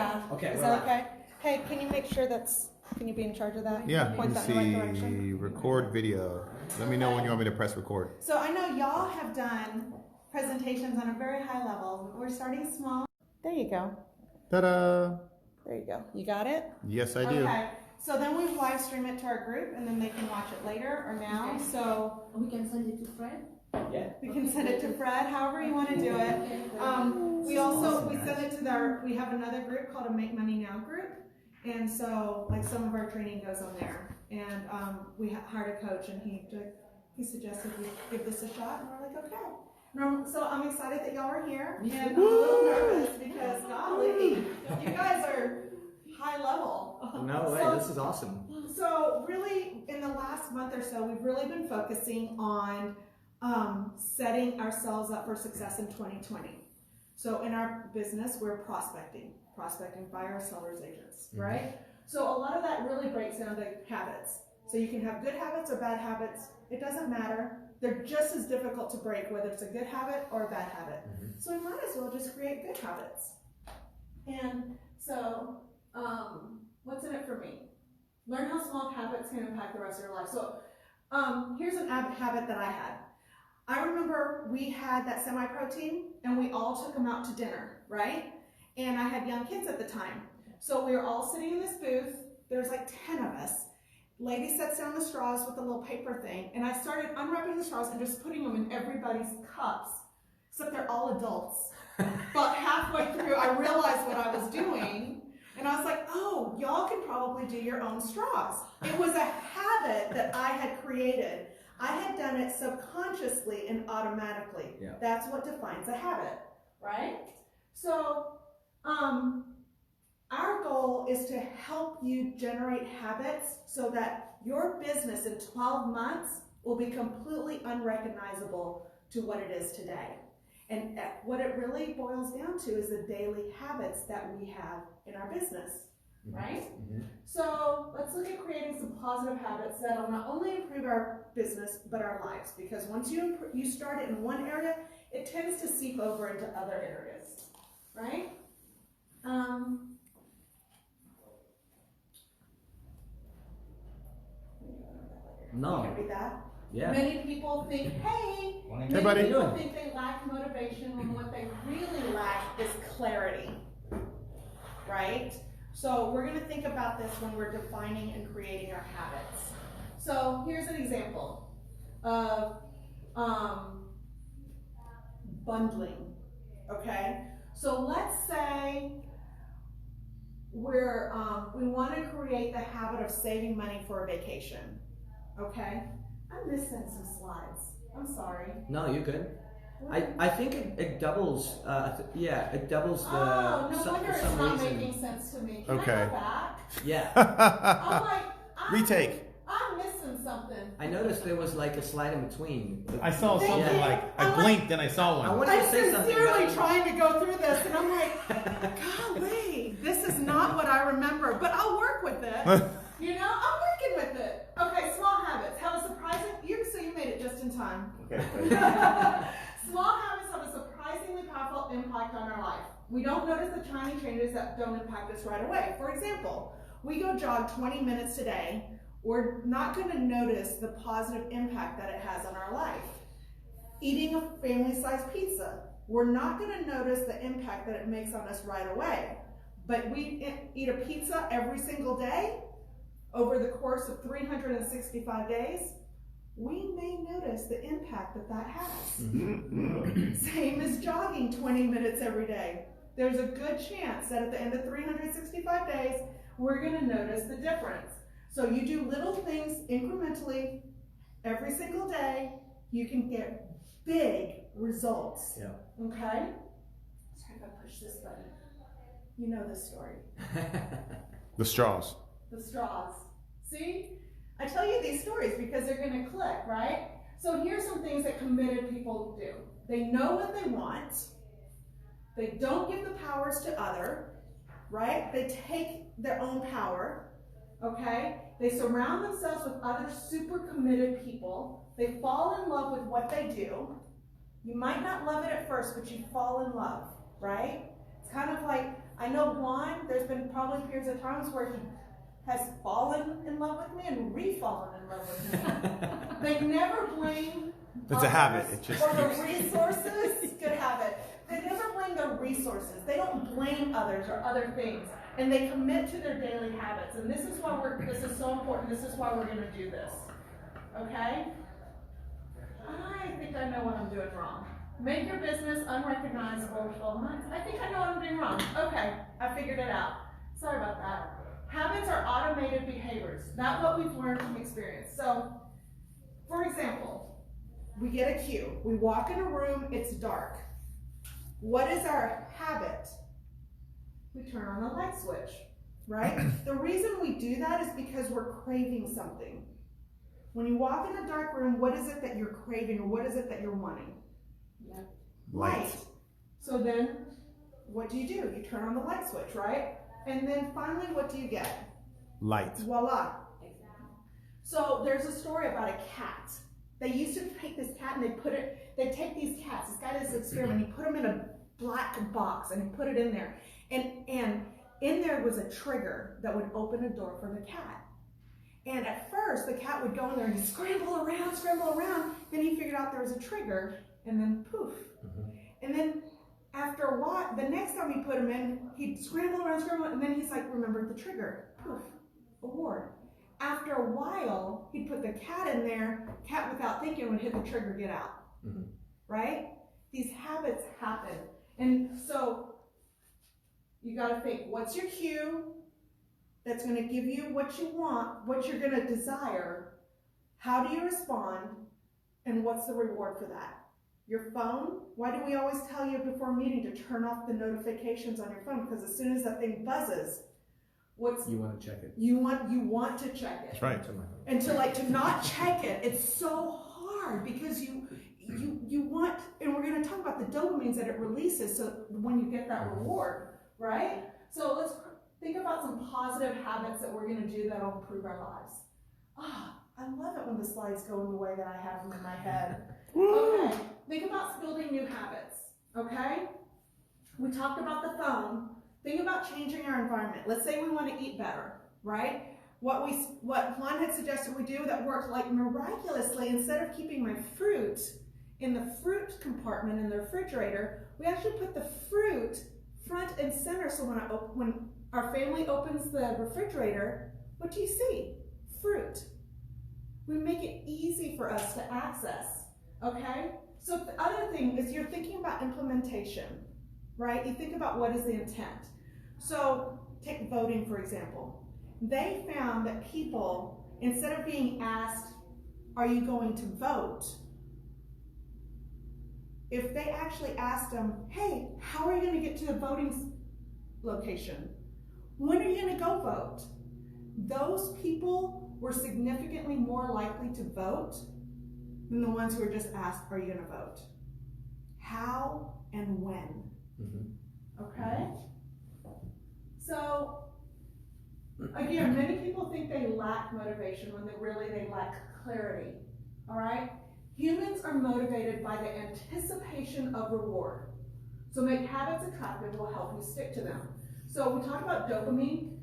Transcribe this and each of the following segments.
Yeah. Okay, Is we're that live. okay? Hey, can you make sure can you be in charge of that? Yeah, you Point can that in the right direction. see record video. Let me know when you want me to press record. So I know y'all have done presentations on a very high level. We're starting small. There you go. Ta-da! There you go. You got it? Yes, I do. Okay. So then we live stream it to our group, and then they can watch it later or now. Okay. So We can send it to Fred. Yeah. we can send it to Fred, however you want to do it. We send it to we have another group called a Make Money Now group. And so, like, some of our training goes on there. And we hired a coach, and he suggested we give this a shot, and we're like, okay. So I'm excited that y'all are here, and I'm a little nervous because, golly, you guys are high level. No way, this is awesome. So really, in the last month or so, we've really been focusing on setting ourselves up for success in 2020. So in our business, we're prospecting buyer, sellers, agents, right? So a lot of that really breaks down to habits. So you can have good habits or bad habits. It doesn't matter. They're just as difficult to break, whether it's a good habit or a bad habit. So we might as well just create good habits. And so, what's in it for me? Learn how small habits can impact the rest of your life. So here's an habit that I had. I remember we had that semi-pro team, and we all took them out to dinner, right? And I had young kids at the time. So we were all sitting in this booth. There's like 10 of us. Lady sets down the straws with a little paper thing, and I started unwrapping the straws and just putting them in everybody's cups, except they're all adults. But halfway through, I realized what I was doing, and I was like, oh, y'all can probably do your own straws. It was a habit that I had created. I had done it subconsciously and automatically. Yeah. That's what defines a habit, right? So, our goal is to help you generate habits so that your business in 12 months will be completely unrecognizable to what it is today. And what it really boils down to is the daily habits that we have in our business, right? So let's look at creating some positive habits that will not only improve our business, but our lives. Because once you start it in one area, it tends to seep over into other areas, right? No. You can read that? Yeah. Many people think, hey, Hey, buddy. people think they lack motivation when what they really lack is clarity, right? So we're going to think about this when we're defining and creating our habits. So here's an example of bundling, okay? So let's say we want to create the habit of saving money for a vacation, okay? I'm missing some slides. I'm sorry. No, you're good. I think it doubles. It doubles the. Oh, no for wonder it's some not reason. making sense to me. Can Okay. I go back? Yeah. I'm like, Retake. I'm missing something. I noticed there was like a slide in between. I saw Thank something you. like I I'm blinked and I saw I one. wanted I'm to say something. sincerely about- trying to go through this, and I'm like, golly, this is not what I remember, but I'll work with it. You know, I'm working with it. Okay, small habits have a surprising. You made it just in time. Okay. Small habits have a surprisingly powerful impact on our life. We don't notice the tiny changes that don't impact us right away. For example, we go jog 20 minutes today. We're not going to notice the positive impact that it has on our life. Eating a family-sized pizza, we're not going to notice the impact that it makes on us right away. But we eat a pizza every single day over the course of 365 days. We may notice the impact that has. Same as jogging 20 minutes every day. There's a good chance that at the end of 365 days, we're going to notice the difference. So you do little things incrementally every single day, you can get big results. Yeah. Okay? Sorry if I push this button. You know this story. The straws. The straws. See? I tell you these stories because they're going to click, right? So here's some things that committed people do. They know what they want. They don't give the powers to other, right? They take their own power, okay? They surround themselves with other super committed people. They fall in love with what they do. You might not love it at first, but you fall in love, right? It's kind of like I know Juan, there's been probably periods of times where he has fallen in love with me and re-fallen in love with me. They never blame It's a habit. others It just or the keeps- resources. Good habit. They never blame the resources. They don't blame others or other things. And they commit to their daily habits. And this is why this is so important. This is why we're going to do this. Okay? I think I know what I'm doing wrong. Make your business unrecognizable for 12 months. I think I know what I'm doing wrong. Okay, I figured it out. Sorry about that. Habits are automated behaviors. Not what we've learned from experience. So, for example, we get a cue. We walk in a room, it's dark. What is our habit? We turn on the light switch, right? The reason we do that is because we're craving something. When you walk in a dark room, what is it that you're craving or what is it that you're wanting? Light. So then, what do? You turn on the light switch, right? And then finally, what do you get? Light. Voila. So there's a story about a cat. They used to take this cat and they'd take these cats. This guy did this experiment. He put them in a black box and he put it in there. And in there was a trigger that would open a door for the cat. And at first, the cat would go in there and he'd scramble around. Then he figured out there was a trigger and then poof. And then after a while, the next time he put him in, he'd scramble around, and then he's like, remembered the trigger. Poof, award. After a while, he'd put the cat in there, cat without thinking would hit the trigger, get out. Right? These habits happen. And so, you gotta think, what's your cue that's gonna give you what you want, what you're gonna desire, how do you respond, and what's the reward for that? Your phone, why do we always tell you before a meeting to turn off the notifications on your phone? Because as soon as that thing buzzes, You want to check it. you want to check it. That's right. And to not check it, it's so hard because you want, and we're going to talk about the dopamines that it releases so when you get that reward, right? So let's think about some positive habits that we're going to do that will improve our lives. I love it when the slides go in the way that I have them in my head. Okay, think about building new habits, okay? We talked about the phone. Think about changing our environment. Let's say we want to eat better, right? What Juan had suggested we do that worked like miraculously, instead of keeping my fruit in the fruit compartment in the refrigerator, we actually put the fruit front and center. So when our family opens the refrigerator, what do you see? Fruit. We make it easy for us to access, okay? So the other thing is you're thinking about implementation, right? You think about what is the intent. So take voting, for example. They found that people, instead of being asked, are you going to vote? If they actually asked them, hey, how are you going to get to the voting location? When are you going to go vote? Those people were significantly more likely to vote than the ones who were just asked, are you going to vote? How and when? Okay? So, again, many people think they lack motivation when they lack clarity. All right? Humans are motivated by the anticipation of reward. So make habits attractive will help you stick to them. So we talked about dopamine.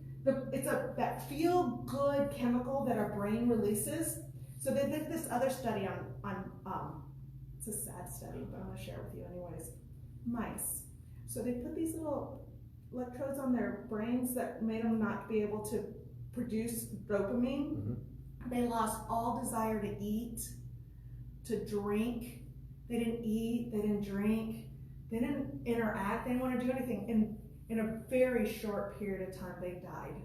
It's that feel-good chemical that our brain releases. So they did this other study on it's a sad study, but I'm going to share it with you anyways. Mice. So they put these little electrodes on their brains that made them not be able to produce dopamine. They lost all desire to eat, to drink. They didn't eat, they didn't drink, they didn't interact, they didn't want to do anything. In a very short period of time, they died.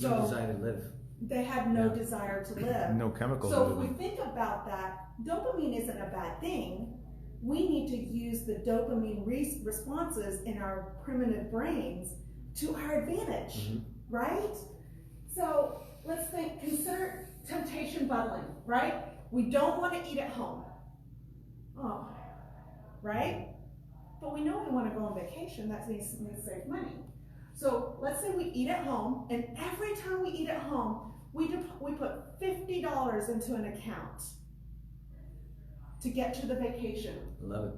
No desire to live. They had no desire to live. No chemicals. So if we think about that, dopamine isn't a bad thing. We need to use the dopamine responses in our primitive brains to our advantage, right? So let's consider temptation bubbling, right? We don't want to eat at home. Oh, right? But we know we want to go on vacation. That means to save money. So let's say we eat at home, and every time we eat at home, we put $50 into an account to get to the vacation. Love it.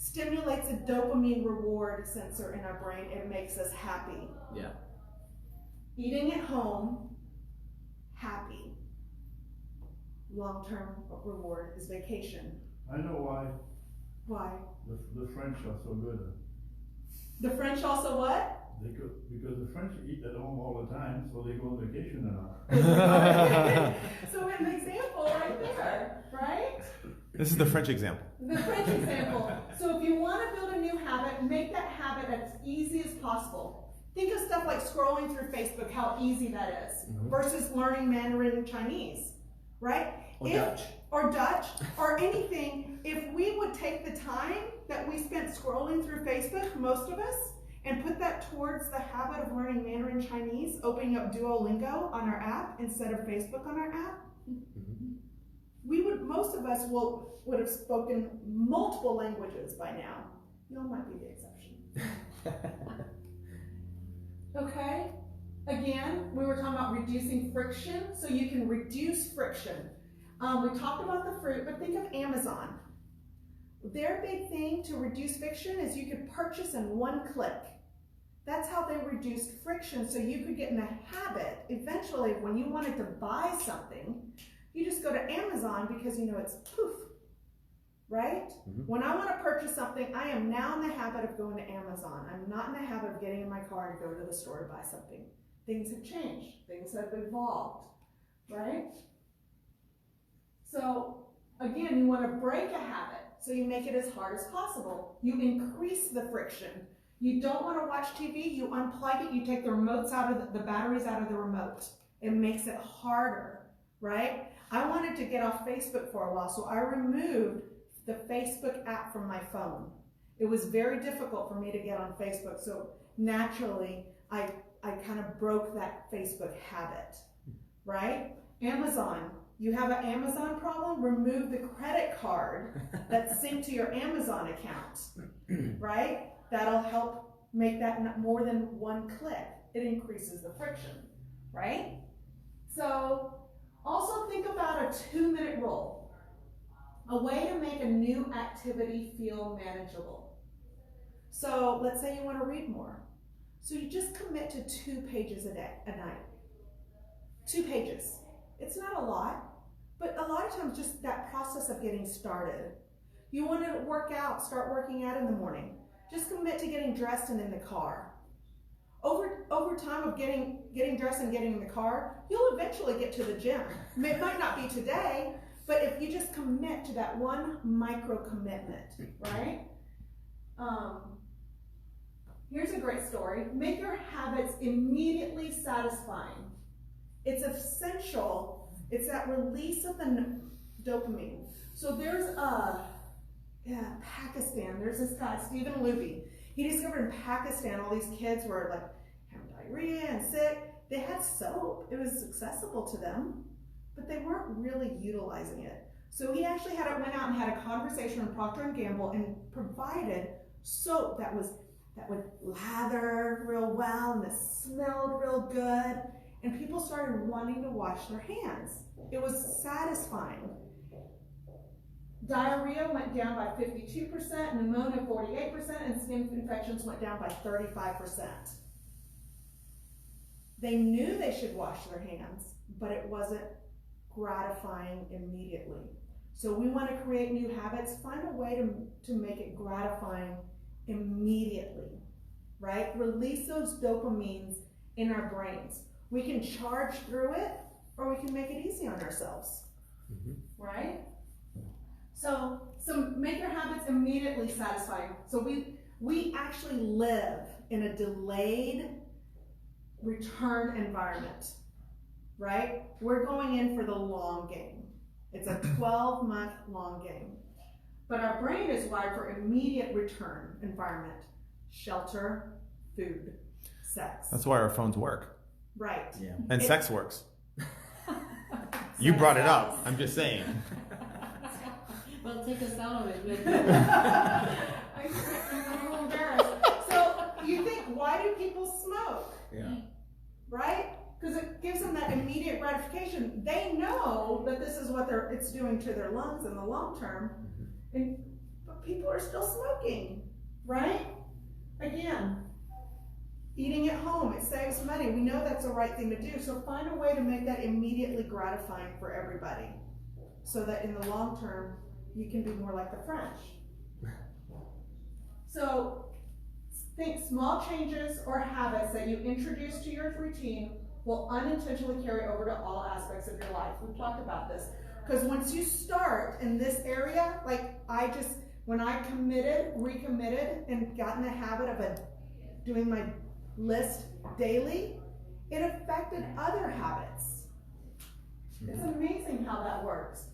stimulates a dopamine reward sensor in our brain. It makes us happy. Yeah. Eating at home, happy. Long-term reward is vacation. I know why Why? the French are so good. The French also what? Because the French eat at home all the time, so they go on vacation enough. So an example right there, right? This is the French example. The French example. So if you want to build a new habit, make that habit as easy as possible. Think of stuff like scrolling through Facebook, how easy that is, versus learning Mandarin Chinese, right? Or Dutch, or anything. If we would take the time that we spent scrolling through Facebook, most of us, and put that towards the habit of learning Mandarin Chinese, opening up Duolingo on our app instead of Facebook on our app, most of us would have spoken multiple languages by now. Y'all might be the exception. Okay? Again, we were talking about reducing friction, so you can reduce friction. We talked about the fruit, but think of Amazon. Their big thing to reduce friction is you could purchase in one click. That's how they reduced friction, so you could get in the habit. Eventually, when you wanted to buy something, you just go to Amazon because you know it's poof, right? When I want to purchase something, I am now in the habit of going to Amazon. I'm not in the habit of getting in my car to go to the store to buy something. Things have changed. Things have evolved, right? So, again, you want to break a habit, so you make it as hard as possible. You increase the friction. You don't want to watch TV, you unplug it, you take the remotes out of the batteries out of the remote. It makes it harder, right? I wanted to get off Facebook for a while, so I removed the Facebook app from my phone. It was very difficult for me to get on Facebook, so naturally, I kind of broke that Facebook habit, right? Amazon. You have an Amazon problem? Remove the credit card that's synced to your Amazon account, right? That'll help make that more than one click. It increases the friction, right? So also think about a 2-minute rule, a way to make a new activity feel manageable. So let's say you want to read more. So you just commit to 2 pages a night. 2 pages. It's not a lot, but a lot of times just that process of getting started. You want to work out, start working out in the morning. Just commit to getting dressed and in the car. Over time of getting dressed and getting in the car, you'll eventually get to the gym. It might not be today, but if you just commit to that one micro commitment, right? Here's a great story. Make your habits immediately satisfying. It's essential. It's that release of the dopamine. So there's Pakistan. There's this guy, Stephen Luby. He discovered in Pakistan all these kids were like having diarrhea and sick. They had soap. It was accessible to them, but they weren't really utilizing it. So he actually went out and had a conversation with Procter & Gamble and provided soap that would lather real well and that smelled real good. And people started wanting to wash their hands. It was satisfying. Diarrhea went down by 52%, pneumonia 48%, and skin infections went down by 35%. They knew they should wash their hands, but it wasn't gratifying immediately. So we want to create new habits. Find a way to make it gratifying immediately, right? Release those dopamines in our brains. We can charge through it, or we can make it easy on ourselves, right? So make your habits immediately satisfying. So we actually live in a delayed return environment, right? We're going in for the long game. It's a 12-month long game. But our brain is wired for immediate return environment. Shelter, food, sex. That's why our phones work. Right. Yeah. And sex works. You brought it up. I'm just saying. Well, take us out of it. I'm a little embarrassed. So you think, why do people smoke? Yeah. Right? Because it gives them that immediate gratification. They know that this is what it's doing to their lungs in the long term. But people are still smoking, right? Again, eating at home, it saves money. We know that's the right thing to do. So find a way to make that immediately gratifying for everybody so that in the long term, you can be more like the French. So think small changes or habits that you introduce to your routine will unintentionally carry over to all aspects of your life. We've talked about this. Because once you start in this area, like when I recommitted, and got in the habit of doing my list daily, it affected other habits. It's amazing how that works.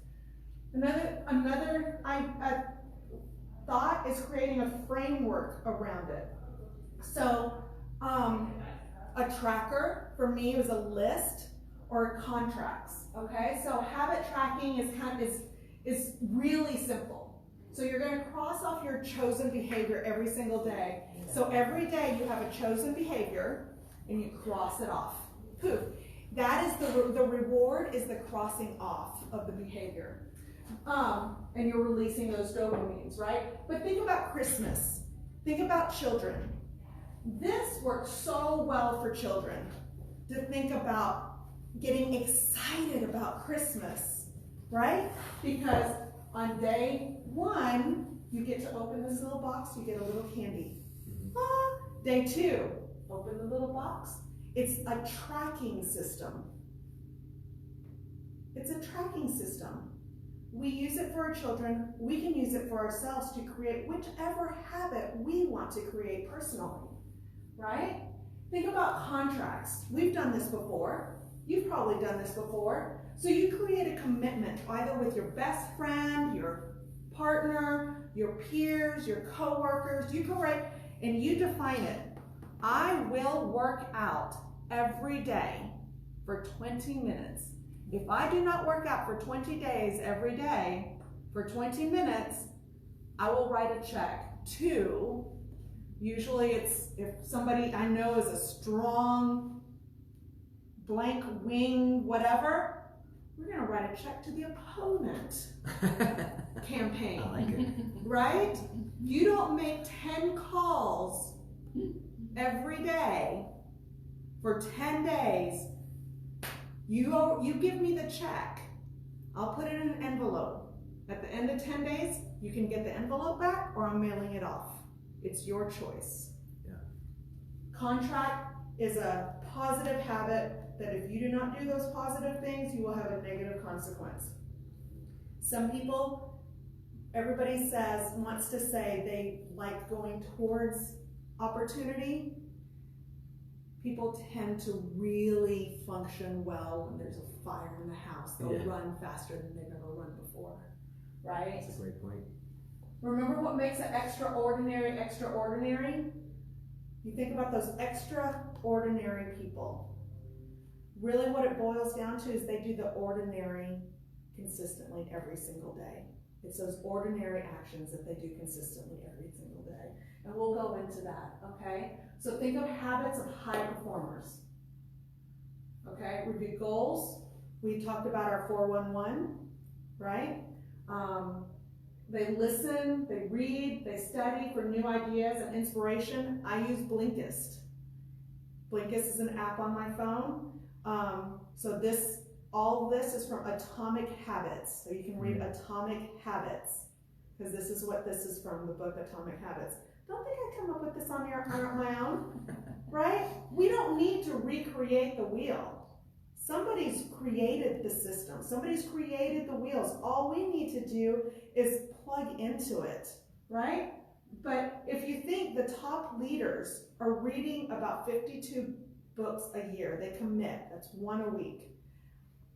Another thought is creating a framework around it. So a tracker for me was a list or contracts. Okay, so habit tracking is really simple. So you're going to cross off your chosen behavior every single day. So every day you have a chosen behavior and you cross it off. Poof. That is the reward is the crossing off of the behavior. And you're releasing those dopamines, right? But think about Christmas. Think about children. This works so well for children to think about getting excited about Christmas, right? Because on day 1, you get to open this little box, you get a little candy. Day 2, open the little box. It's a tracking system. It's a tracking system. We use it for our children. We can use it for ourselves to create whichever habit we want to create personally, right? Think about contracts. We've done this before. You've probably done this before. So you create a commitment either with your best friend, your partner, your peers, your coworkers. You go right and you define it. I will work out every day for 20 minutes. If I do not work out for 20 days every day for 20 minutes, I will write a check to, usually it's if somebody I know is a strong blank wing, whatever, we're going to write a check to the opponent campaign. I like it. Right? You don't make 10 calls every day for 10 days. You give me the check. I'll put it in an envelope. At the end of 10 days, you can get the envelope back or I'm mailing it off. It's your choice. Yeah. Contract is a positive habit that if you do not do those positive things, you will have a negative consequence. Some people, everybody wants to say they like going towards opportunity. People tend to really function well when there's a fire in the house. They'll run faster than they've ever run before, right? That's a great point. Remember what makes an extraordinary extraordinary? You think about those extraordinary people. Really what it boils down to is they do the ordinary consistently every single day. It's those ordinary actions that they do consistently every single day. And we'll go into that, okay? So think of habits of high performers. Okay, review goals. We talked about our 411, right? They listen, they read, they study for new ideas and inspiration. I use Blinkist. Blinkist is an app on my phone. So all this is from Atomic Habits. So you can read Atomic Habits, because this is what this is from, the book Atomic Habits. Don't think I come up with this on my own, right? We don't need to recreate the wheel. Somebody's created the system. Somebody's created the wheels. All we need to do is plug into it, right? But if you think the top leaders are reading about 52 books a year, they commit, that's 1 a week.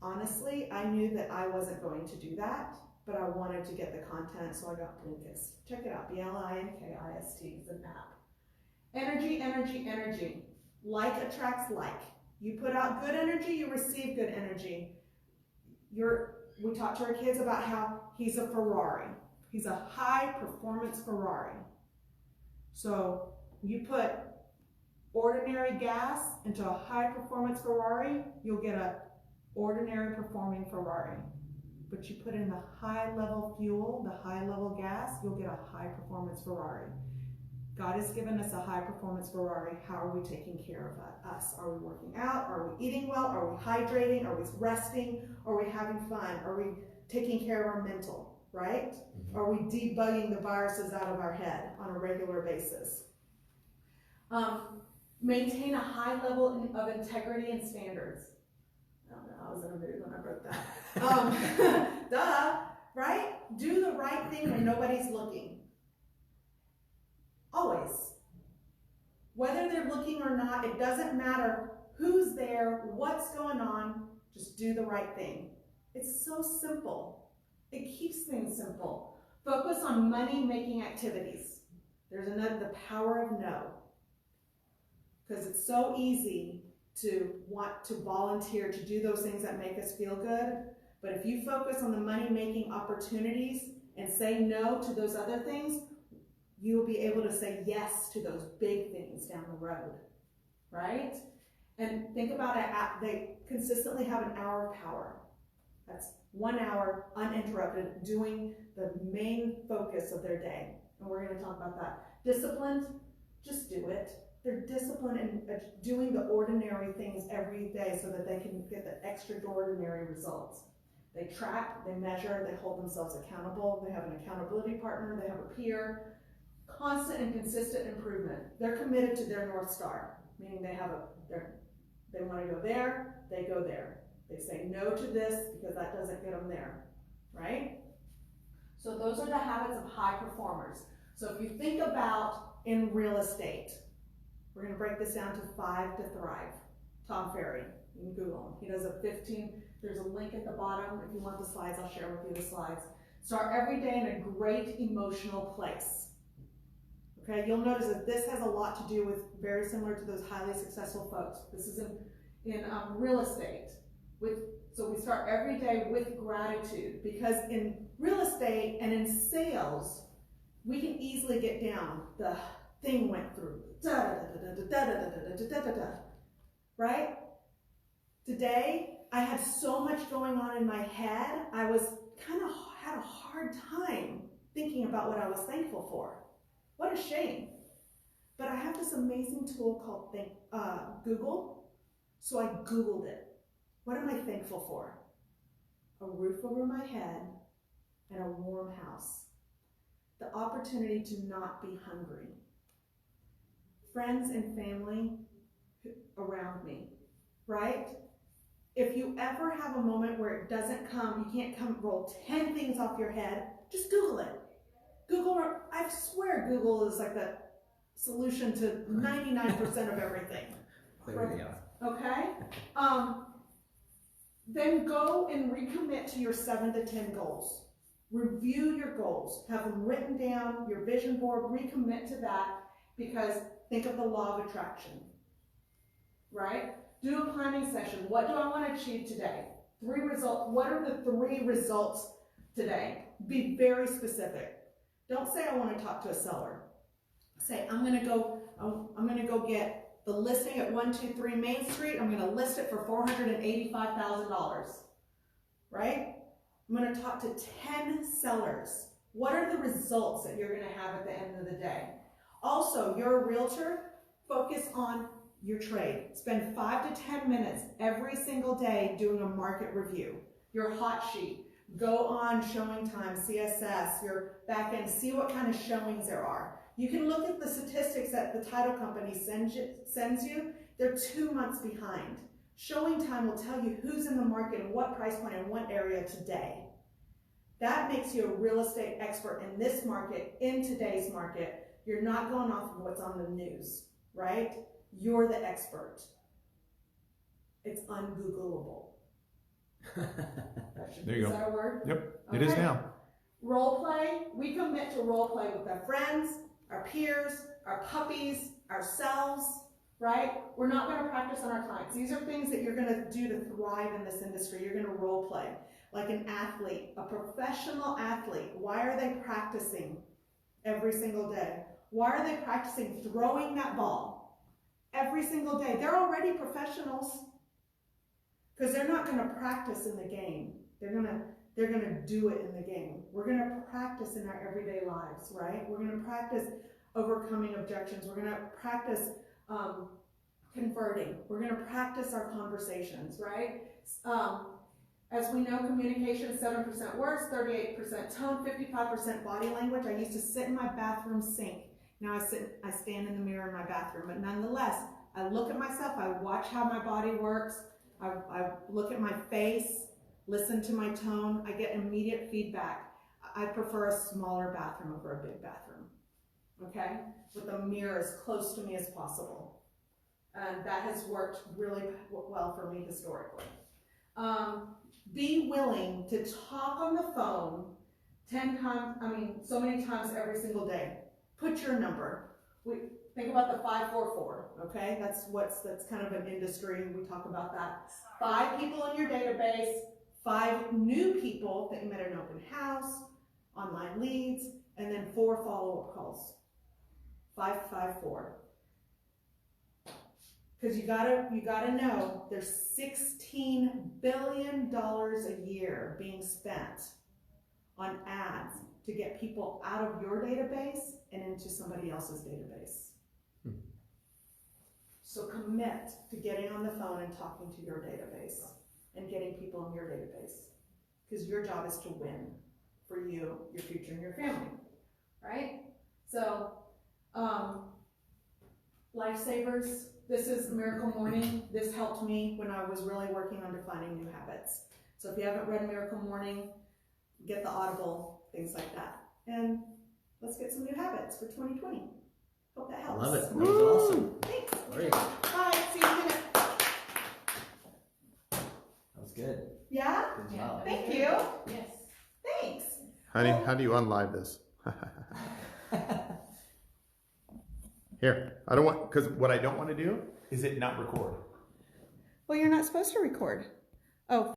Honestly, I knew that I wasn't going to do that, but I wanted to get the content, so I got Blinkist. Check it out, Blinkist. It's an app. Energy, energy, energy. Like attracts like. You put out good energy, you receive good energy. We talked to our kids about how he's a Ferrari. He's a high performance Ferrari. So you put ordinary gas into a high performance Ferrari, you'll get a ordinary performing Ferrari. but you put in the high level fuel, the high level gas, you'll get a high performance Ferrari. God has given us a high performance Ferrari. How are we taking care of us? Are we working out? Are we eating well? Are we hydrating? Are we resting? Are we having fun? Are we taking care of our mental, right? Are we debugging the viruses out of our head on a regular basis? Maintain a high level of integrity and standards. I don't know, I was in a mood when I wrote that. Duh, right? Do the right thing when nobody's looking. Always. Whether they're looking or not, it doesn't matter who's there, what's going on, just do the right thing. It's so simple. It keeps things simple. Focus on money-making activities. There's the power of no. Because it's so easy to want to volunteer to do those things that make us feel good. But if you focus on the money-making opportunities and say no to those other things, you'll be able to say yes to those big things down the road, right? And think about it, they consistently have an hour of power. That's 1 hour uninterrupted doing the main focus of their day. And we're going to talk about that. Disciplined, just do it. They're disciplined in doing the ordinary things every day so that they can get the extraordinary results. They track, they measure, they hold themselves accountable, they have an accountability partner, they have a peer. Constant and consistent improvement. They're committed to their North Star, meaning they want to go there, they go there. They say no to this because that doesn't get them there, right? So those are the habits of high performers. So if you think about in real estate, we're going to break this down to 5 to thrive. Tom Ferry, you can Google him. He does a 15, there's a link at the bottom. If you want the slides, I'll share with you the slides. Start every day in a great emotional place. Okay, you'll notice that this has a lot to do with, very similar to those highly successful folks. This is in real estate. So we start every day with gratitude, because in real estate and in sales, we can easily get down, the thing went through, right? Today, I had so much going on in my head, I was had a hard time thinking about what I was thankful for. What a shame. But I have this amazing tool called Google. So I Googled it. What am I thankful for? A roof over my head and a warm house. The opportunity to not be hungry. Friends and family around me, right? If you ever have a moment where it doesn't come, you can't roll 10 things off your head, just Google it. I swear Google is like the solution to 99% of everything. Clearly, yeah. Okay? Then go and recommit to your 7 to 10 goals. Review your goals. Have them written down, your vision board, recommit to that, because think of the law of attraction, right? Do a planning session. What do I want to achieve today? 3 results. What are the 3 results today? Be very specific. Don't say I want to talk to a seller. Say I'm going to go get the listing at 123 Main Street. I'm going to list it for $485,000. Right? I'm going to talk to 10 sellers. What are the results that you're going to have at the end of the day? Also, you're a realtor. Focus on your trade. Spend 5 to 10 minutes every single day doing a market review. Your hot sheet. Go on Showing Time, CSS, your back end, see what kind of showings there are. You can look at the statistics that the title company sends you. They're 2 months behind. Showing Time will tell you who's in the market and what price point in what area today. That makes you a real estate expert in this market, in today's market. You're not going off of what's on the news, right? You're the expert. It's ungoogleable. There you go. Is that a word? Yep, it is now. Role play. We commit to role play with our friends, our peers, our puppies, ourselves, right? We're not going to practice on our clients. These are things that you're going to do to thrive in this industry. You're going to role play. Like an athlete, a professional athlete. Why are they practicing every single day? Why are they practicing throwing that ball every single day? They're already professionals. Because they're not going to practice in the game. they're gonna do it in the game. We're gonna practice in our everyday lives, right? We're gonna practice overcoming objections. We're gonna practice converting. We're gonna practice our conversations, right? As we know, communication is 7% words, 38% tone, 55% body language. I used to sit in my bathroom sink. Now I stand in the mirror in my bathroom, but nonetheless, I look at myself, I watch how my body works, I look at my face, listen to my tone, I get immediate feedback. I prefer a smaller bathroom over a big bathroom, okay? With a mirror as close to me as possible. And that has worked really well for me historically. Be willing to talk on the phone 10 times, so many times every single day. Put your number. Think about the 544, okay? That's kind of an industry, we talk about that. 5 people in your database, 5 new people that you met at an open house, online leads, and then 4 follow-up calls. 554. Because you gotta know there's $16 billion a year being spent on ads to get people out of your database and into somebody else's database. So commit to getting on the phone and talking to your database and getting people in your database. Because your job is to win for you, your future, and your family, right? So, Lifesavers, this is Miracle Morning. This helped me when I was really working on defining new habits. So if you haven't read Miracle Morning, get the Audible, things like that. And let's get some new habits for 2020. Hope that helps. Love it. That was awesome. Thanks. Great. Bye. See you in a minute. That was good. Yeah? Good Yeah. job. Thank you. Yes. Thanks. Honey, how do you unlive this? Here, I don't want, because what I don't want to do is it not record. Well, you're not supposed to record. Oh.